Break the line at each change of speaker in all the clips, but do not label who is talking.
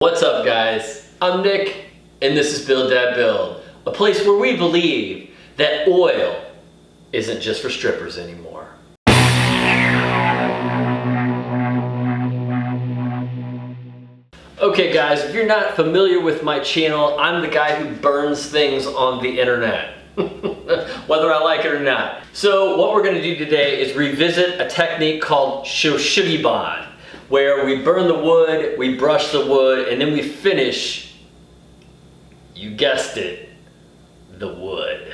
What's up, guys? I'm Nick, and this is Build Dad Build, a place where we believe that oil isn't just for strippers anymore. Okay guys, if you're not familiar with my channel, I'm the guy who burns things on the internet, whether I like it or not. So what we're gonna do today is revisit a technique called Shou Sugi, where we burn the wood, we brush the wood, and then we finish, you guessed it, the wood.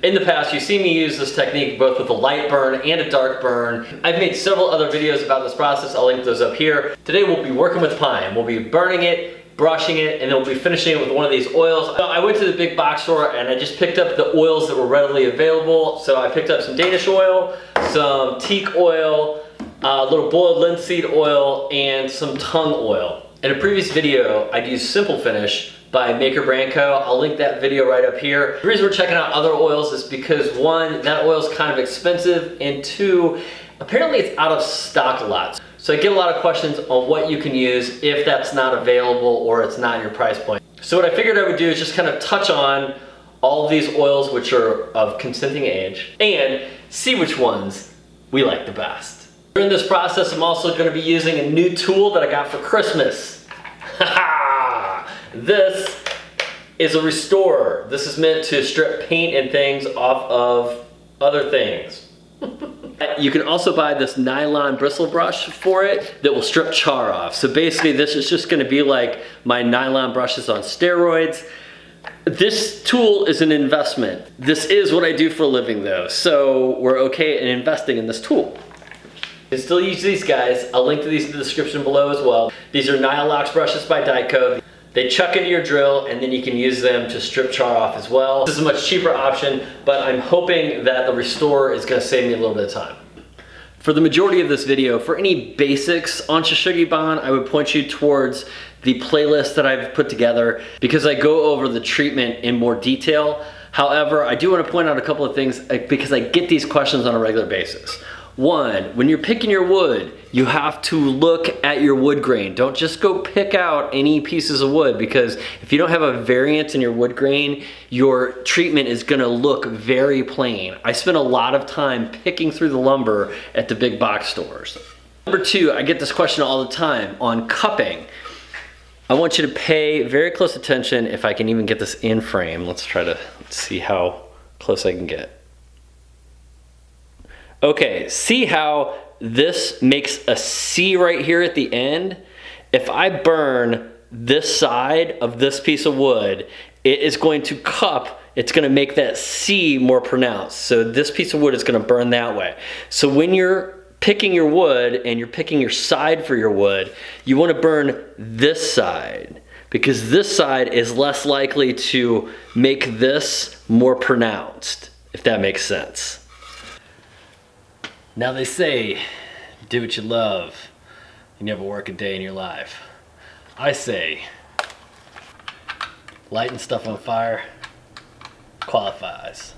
In the past, you've seen me use this technique both with a light burn and a dark burn. I've made several other videos about this process. I'll link those up here. Today we'll be working with pine. We'll be burning it, brushing it, and then we'll be finishing it with one of these oils. I went to the big box store and I just picked up the oils that were readily available. So I picked up some Danish oil, some teak oil, a little boiled linseed oil, and some tung oil. In a previous video, I'd used Simple Finish by Maker Brand Co. I'll link that video right up here. The reason we're checking out other oils is because one, that oil is kind of expensive, and two, apparently it's out of stock a lot. So I get a lot of questions on what you can use if that's not available or it's not your price point. So what I figured I would do is just kind of touch on all of these oils which are of consenting age and see which ones we like the best. During this process, I'm also going to be using a new tool that I got for Christmas. This is a restorer. This is meant to strip paint and things off of other things. You can also buy this nylon bristle brush for it that will strip char off. So basically this is just going to be like my nylon brushes on steroids. This tool is an investment. This is what I do for a living though, so we're okay in investing in this tool. You can still use these guys. I'll link to these in the description below as well. These are Nylox brushes by Dyco. They chuck into your drill and then you can use them to strip char off as well. This is a much cheaper option, but I'm hoping that the restorer is going to save me a little bit of time. For the majority of this video, for any basics on Shou Sugi, I would point you towards the playlist that I've put together because I go over the treatment in more detail. However, I do want to point out a couple of things because I get these questions on a regular basis. One, when you're picking your wood, you have to look at your wood grain. Don't just go pick out any pieces of wood, because if you don't have a variance in your wood grain, your treatment is gonna look very plain. I spend a lot of time picking through the lumber at the big box stores. Number two, I get this question all the time on cupping. I want you to pay very close attention. If I can even get this in frame, let's try to see how close I can get. Okay, see how this makes a C right here at the end? If I burn this side of this piece of wood, it is going to cup, it's gonna make that C more pronounced. So this piece of wood is gonna burn that way. So when you're picking your wood and you're picking your side for your wood, you wanna burn this side, because this side is less likely to make this more pronounced, if that makes sense. Now they say, do what you love, you never work a day in your life. I say, lighting stuff on fire qualifies.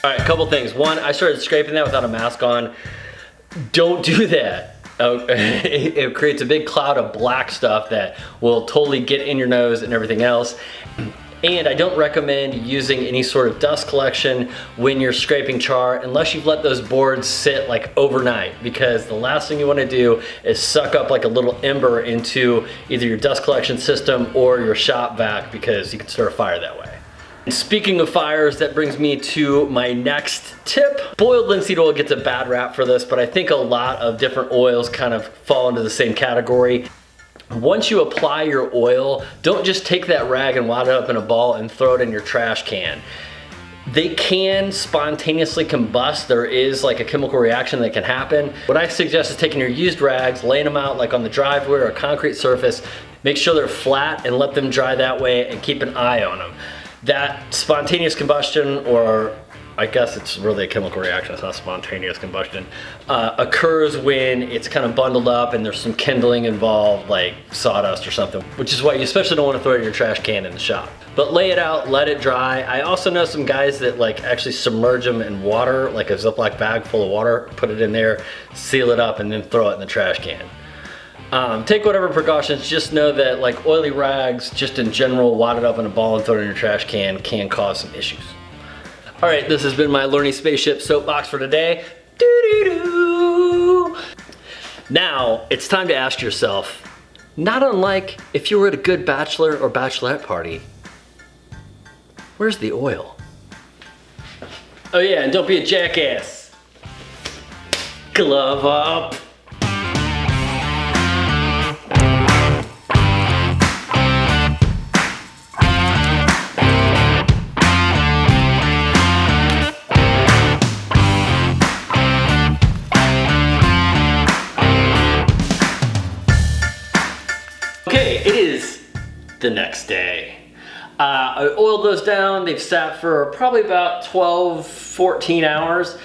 All right, a couple things. One, I started scraping that without a mask on. Don't do that. It creates a big cloud of black stuff that will totally get in your nose and everything else. And I don't recommend using any sort of dust collection when you're scraping char unless you've let those boards sit like overnight, because the last thing you want to do is suck up like a little ember into either your dust collection system or your shop vac, because you can start a fire that way. Speaking of fires, that brings me to my next tip. Boiled linseed oil gets a bad rap for this, but I think a lot of different oils kind of fall into the same category. Once you apply your oil, don't just take that rag and wad it up in a ball and throw it in your trash can. They can spontaneously combust. There is like a chemical reaction that can happen. What I suggest is taking your used rags, laying them out like on the driveway or a concrete surface, make sure they're flat and let them dry that way and keep an eye on them. That spontaneous combustion, or I guess it's really a chemical reaction, it's not spontaneous combustion, occurs when it's kind of bundled up and there's some kindling involved, like sawdust or something, which is why you especially don't want to throw it in your trash can in the shop. But lay it out, let it dry. I also know some guys that like actually submerge them in water, like a Ziploc bag full of water, put it in there, seal it up, and then throw it in the trash can. Take whatever precautions, just know that like oily rags, just in general, wadded up in a ball and thrown in your trash can cause some issues. All right, this has been my Learning Spaceship soapbox for today. Doo-doo-doo. Now, it's time to ask yourself, not unlike if you were at a good bachelor or bachelorette party, where's the oil? Oh yeah, and don't be a jackass. Glove up. Okay, it is the next day. I oiled those down. They've sat for probably about 12, 14 hours.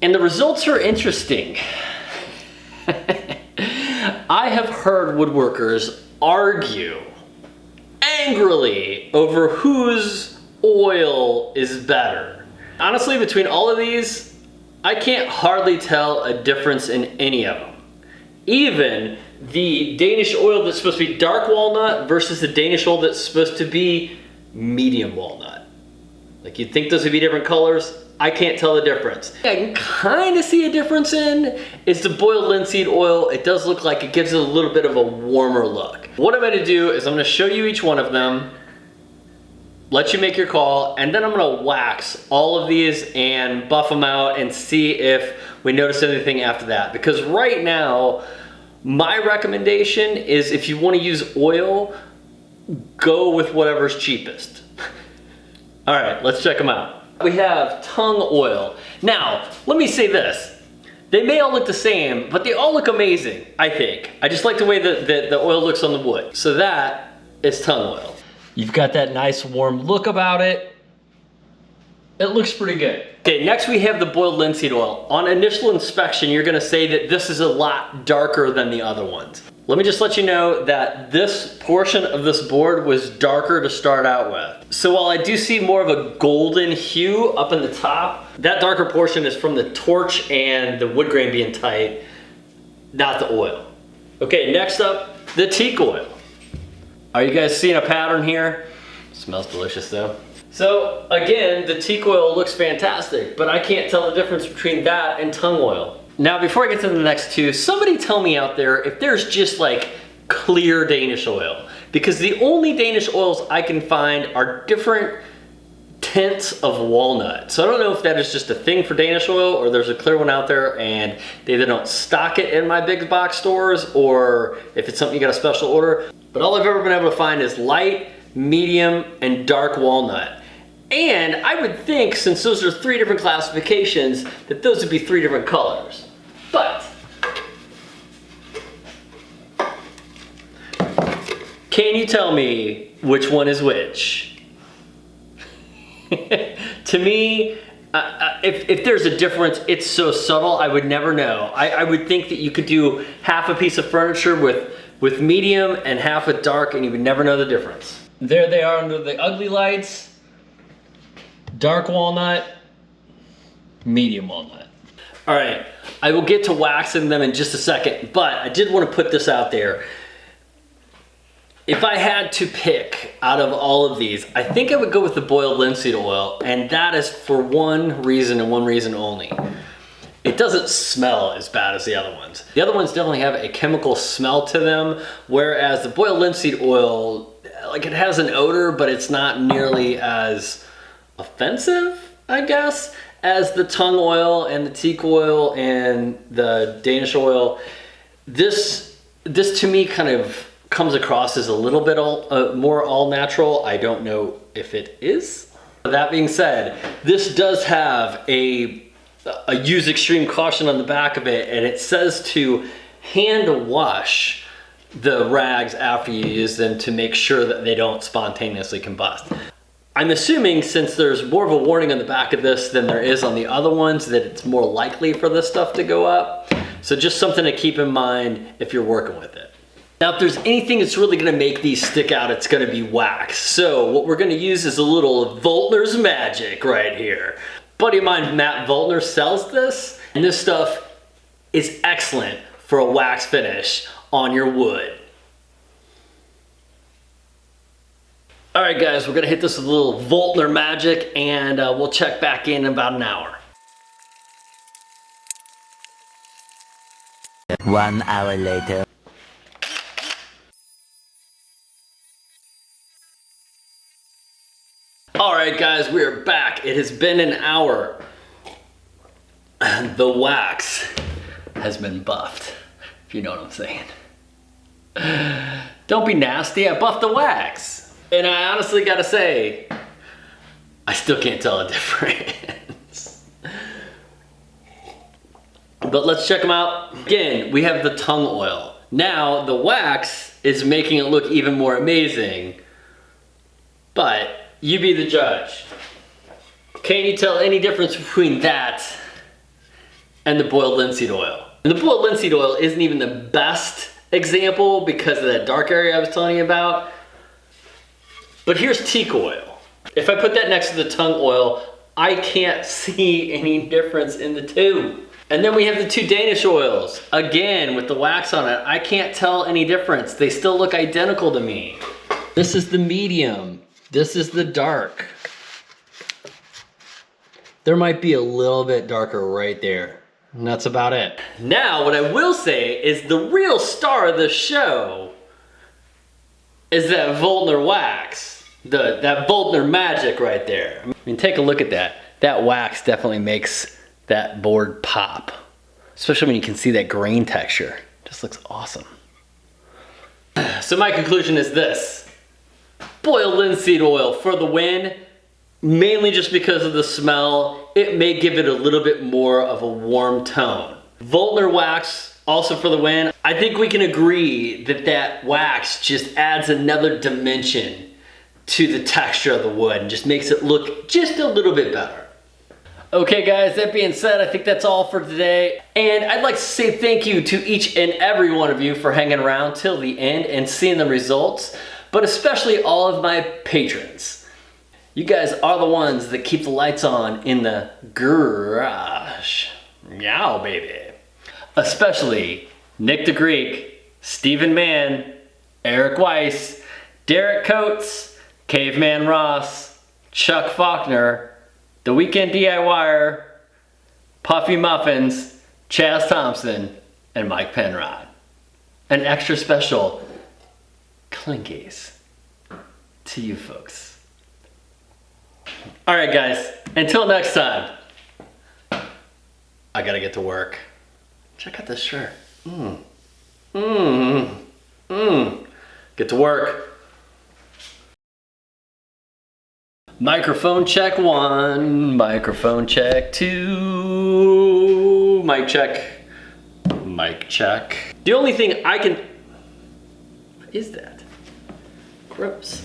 And the results are interesting. I have heard woodworkers argue angrily over whose oil is better. Honestly, between all of these, I can't hardly tell a difference in any of them. Even the Danish oil that's supposed to be dark walnut versus the Danish oil that's supposed to be medium walnut. Like you'd think those would be different colors. I can't tell the difference. I can kind of see a difference in is the boiled linseed oil. It does look like it gives it a little bit of a warmer look. What I'm going to do is I'm going to show you each one of them, let you make your call, and then I'm going to wax all of these and buff them out and see if we notice anything after that. Because right now, my recommendation is if you want to use oil, go with whatever's cheapest. All right, let's check them out. We have tung oil. Now, let me say this. They may all look the same, but they all look amazing, I think. I just like the way that the oil looks on the wood. So that is tung oil. You've got that nice warm look about it. It looks pretty good. Okay, next we have the boiled linseed oil. On initial inspection, you're gonna say that this is a lot darker than the other ones. Let me just let you know that this portion of this board was darker to start out with. So while I do see more of a golden hue up in the top, that darker portion is from the torch and the wood grain being tight, not the oil. Okay, next up, the teak oil. Are you guys seeing a pattern here? Smells delicious though. So again, the teak oil looks fantastic, but I can't tell the difference between that and tung oil. Now, before I get to the next two, somebody tell me out there if there's just like clear Danish oil, because the only Danish oils I can find are different tints of walnut. So I don't know if that is just a thing for Danish oil or there's a clear one out there and they either don't stock it in my big box stores or if it's something you got a special order. But all I've ever been able to find is light, medium, and dark walnut. And I would think, since those are three different classifications, that those would be three different colors. But can you tell me which one is which? To me, if there's a difference, it's so subtle, I would never know. I would think that you could do half a piece of furniture with medium and half with dark, and you would never know the difference. There they are under the ugly lights. Dark walnut, medium walnut. All right, I will get to waxing them in just a second, but I did want to put this out there. If I had to pick out of all of these, I think I would go with the boiled linseed oil, and that is for one reason and one reason only. It doesn't smell as bad as the other ones. The other ones definitely have a chemical smell to them, whereas the boiled linseed oil, like it has an odor, but it's not nearly as offensive, I guess, as the tung oil and the teak oil and the Danish oil. This to me kind of comes across as a little bit more all natural. I don't know if it is. That being said, this does have a use extreme caution on the back of it, and it says to hand wash the rags after you use them to make sure that they don't spontaneously combust. I'm assuming since there's more of a warning on the back of this than there is on the other ones, that it's more likely for this stuff to go up. So just something to keep in mind if you're working with it. Now, if there's anything that's really gonna make these stick out, it's gonna be wax. So what we're gonna use is a little Voeltner's magic right here. Buddy of mine, Matt Voeltner, sells this, and this stuff is excellent for a wax finish on your wood. All right, guys, we're gonna hit this with a little Voeltner magic, and we'll check back in about an hour.
1 hour later.
All right, guys, we are back. It has been an hour. The wax has been buffed, if you know what I'm saying. Don't be nasty, I buffed the wax. And I honestly gotta say, I still can't tell a difference. But let's check them out. Again, we have the tongue oil. Now, the wax is making it look even more amazing. But you be the judge. Can you tell any difference between that and the boiled linseed oil? And the boiled linseed oil isn't even the best example because of that dark area I was telling you about. But here's teak oil. If I put that next to the tongue oil, I can't see any difference in the two. And then we have the two Danish oils. Again, with the wax on it, I can't tell any difference. They still look identical to me. This is the medium. This is the dark. There might be a little bit darker right there. And that's about it. Now, what I will say is the real star of the show is that Voeltner wax. That Voeltner magic right there. I mean, take a look at that. That wax definitely makes that board pop. Especially when you can see that grain texture. Just looks awesome. So my conclusion is this. Boiled linseed oil for the win. Mainly just because of the smell. It may give it a little bit more of a warm tone. Voeltner wax also for the win. I think we can agree that that wax just adds another dimension to the texture of the wood and just makes it look just a little bit better. Okay guys, that being said, I think that's all for today. And I'd like to say thank you to each and every one of you for hanging around till the end and seeing the results, but especially all of my patrons. You guys are the ones that keep the lights on in the garage. Meow, baby. Especially Nick the Greek, Stephen Mann, Eric Weiss, Derek Coates, Caveman Ross, Chuck Faulkner, The Weekend DIYer, Puffy Muffins, Chaz Thompson, and Mike Penrod. An extra special clinkies to you folks. All right, guys, until next time, I gotta get to work. Check out this shirt. Get to work. Microphone check 1, microphone check 2, mic check, mic check. The only thing I can, what is that? Gross.